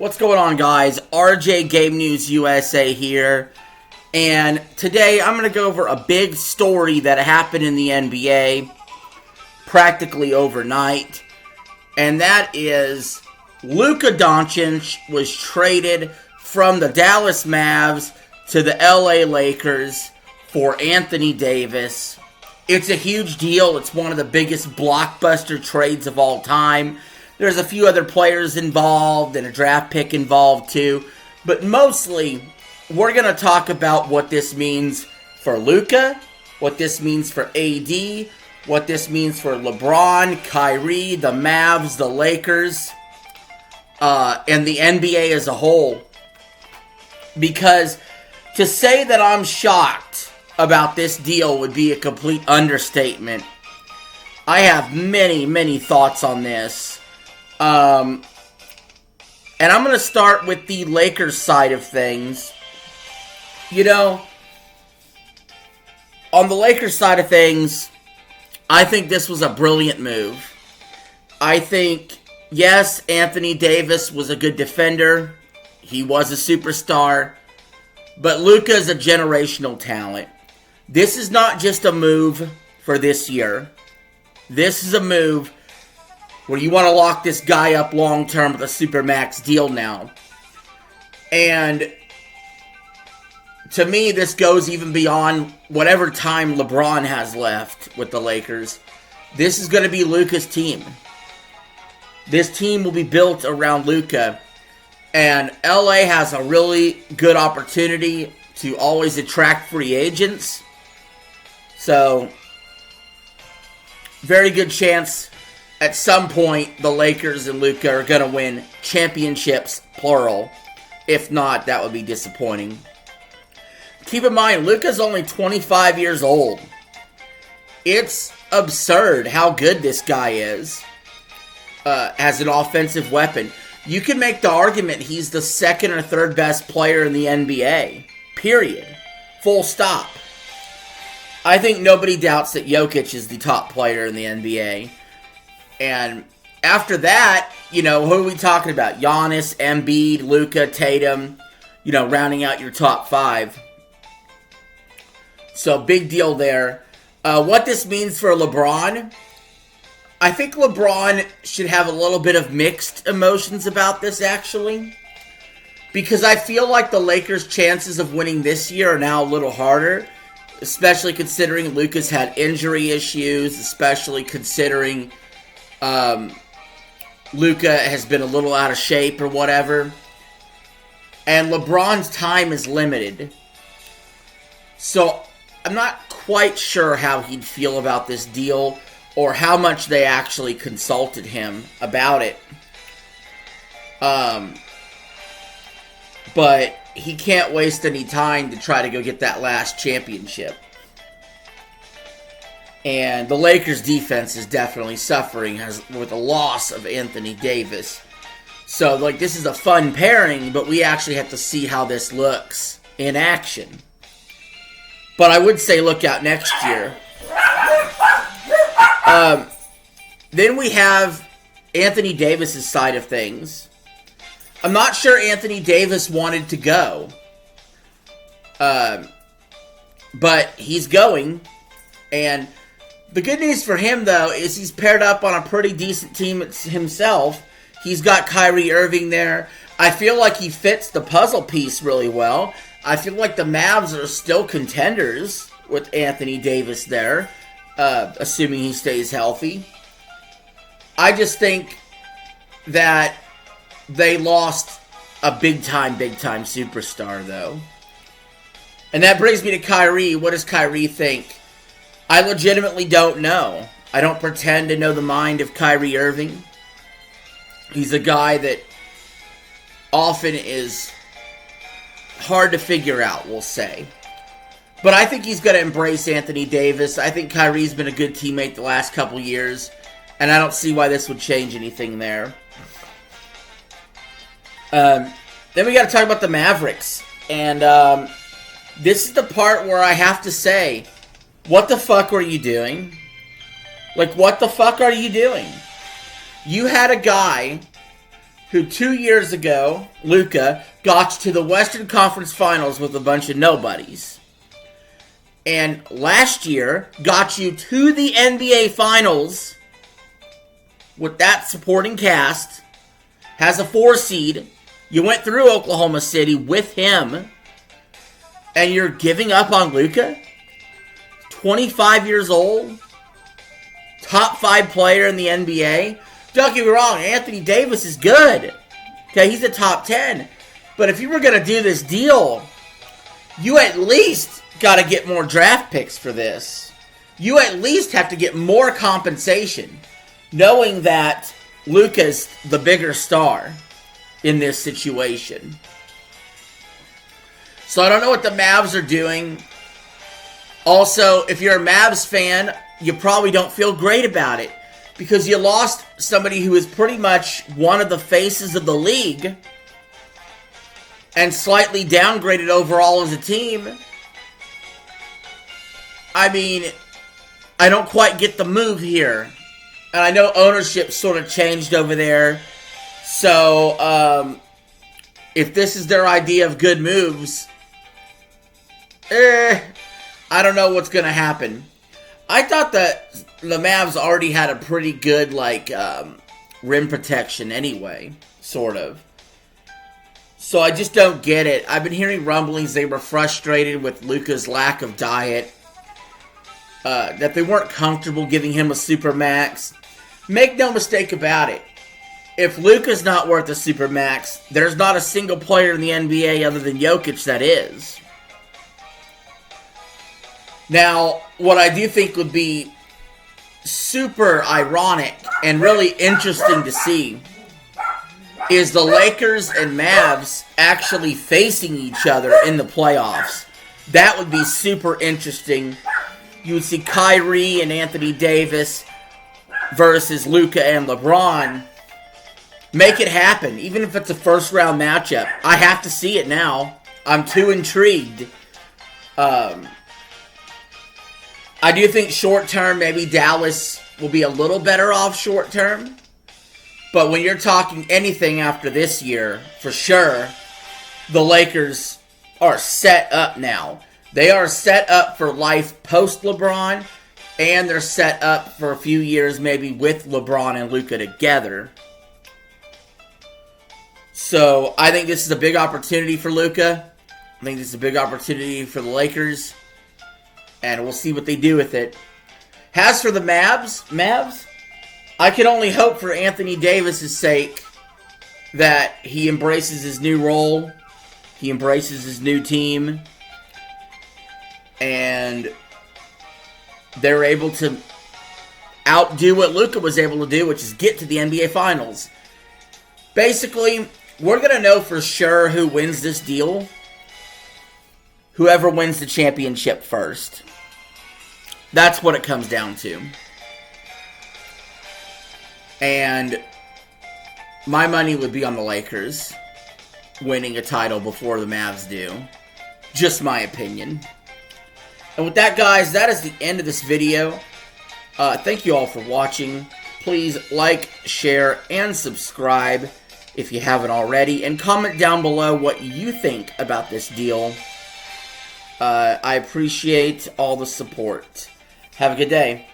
What's going on, guys? RJ Game News USA here. And today I'm going to go over a big story that happened in the NBA practically overnight. And that is Luka Doncic was traded from the Dallas Mavs to the LA Lakers for Anthony Davis. It's a huge deal. It's one of the biggest blockbuster trades of all time. There's a few other players involved and a draft pick involved too. But mostly, we're going to talk about what this means for Luka, what this means for AD, what this means for LeBron, Kyrie, the Mavs, the Lakers, and the NBA as a whole. Because to say that I'm shocked about this deal would be a complete understatement. I have many thoughts on this. And I'm going to start with the Lakers side of things. You know, on the Lakers side of things, I think this was a brilliant move. I think, yes, Anthony Davis was a good defender. He was a superstar. But Luka is a generational talent. This is not just a move for this year. This is a move where you want to lock this guy up long-term with a Supermax deal now. And to me, this goes even beyond whatever time LeBron has left with the Lakers. This is going to be Luka's team. This team will be built around Luka. And LA has a really good opportunity to always attract free agents. So, very good chance at some point the Lakers and Luka are going to win championships, plural. If not, that would be disappointing. Keep in mind, Luka's only 25 years old. It's absurd how good this guy is as an offensive weapon. You can make the argument he's the second or third best player in the NBA. Period. Full stop. I think nobody doubts that Jokic is the top player in the NBA. And after that, you know, who are we talking about? Giannis, Embiid, Luka, Tatum, you know, rounding out your top five. So, big deal there. What this means for LeBron, I think LeBron should have a little bit of mixed emotions about this, actually. Because I feel like the Lakers' chances of winning this year are now a little harder. Especially considering Luka's had injury issues. Especially considering Luka has been a little out of shape or whatever. And LeBron's time is limited. So, I'm not quite sure how he'd feel about this deal, or how much they actually consulted him about it. But he can't waste any time to try to go get that last championship. And the Lakers' defense is definitely suffering with the loss of Anthony Davis. So, like, this is a fun pairing, but we actually have to see how this looks in action. But I would say look out next year. Then we have Anthony Davis' side of things. I'm not sure Anthony Davis wanted to go. But he's going. And the good news for him, though, is he's paired up on a pretty decent team himself. He's got Kyrie Irving there. I feel like he fits the puzzle piece really well. I feel like the Mavs are still contenders with Anthony Davis there, assuming he stays healthy. I just think that they lost a big-time superstar, though. And that brings me to Kyrie. What does Kyrie think? I legitimately don't know. I don't pretend to know the mind of Kyrie Irving. He's a guy that often is hard to figure out, we'll say. But I think he's going to embrace Anthony Davis. I think Kyrie's been a good teammate the last couple years, and I don't see why this would change anything there. Then we got to talk about the Mavericks. And this is the part where I have to say, what the fuck were you doing? Like, what the fuck are you doing? You had a guy who 2 years ago, Luka, got to the Western Conference Finals with a bunch of nobodies. And last year, got you to the NBA Finals with that supporting cast, has a 4 seed. You went through Oklahoma City with him, and you're giving up on Luka? 25 years old? Top 5 player in the NBA? Don't get me wrong, Anthony Davis is good. Okay, he's a top 10. But if you were going to do this deal, you at least got to get more draft picks for this. You at least have to get more compensation, knowing that Luka's the bigger star in this situation. So I don't know what the Mavs are doing. Also, if you're a Mavs fan, you probably don't feel great about it, because you lost somebody who is pretty much one of the faces of the league and slightly downgraded overall as a team. I mean, I don't quite get the move here. And I know ownership sort of changed over there. So, if this is their idea of good moves, I don't know what's going to happen. I thought that the Mavs already had a pretty good, rim protection anyway, sort of. So I just don't get it. I've been hearing rumblings they were frustrated with Luka's lack of diet, that they weren't comfortable giving him a supermax. Make no mistake about it. If Luka's not worth a supermax, there's not a single player in the NBA other than Jokic that is. Now, what I do think would be super ironic and really interesting to see is the Lakers and Mavs actually facing each other in the playoffs. That would be super interesting. You would see Kyrie and Anthony Davis versus Luka and LeBron. Make it happen, even if it's a first-round matchup. I have to see it now. I'm too intrigued. I do think short-term, maybe Dallas will be a little better off short-term. But when you're talking anything after this year, for sure, the Lakers are set up now. They are set up for life post-LeBron, and they're set up for a few years maybe with LeBron and Luka together. So I think this is a big opportunity for Luka. I think this is a big opportunity for the Lakers. And we'll see what they do with it. As for the Mavs, I can only hope for Anthony Davis' sake that he embraces his new role. He embraces his new team. And they're able to outdo what Luka was able to do, which is get to the NBA Finals. Basically, we're going to know for sure who wins this deal. Whoever wins the championship first. That's what it comes down to. And my money would be on the Lakers winning a title before the Mavs do. Just my opinion. And with that, guys, that is the end of this video. Thank you all for watching. Please like, share, and subscribe if you haven't already. And comment down below what you think about this deal. I appreciate all the support. Have a good day.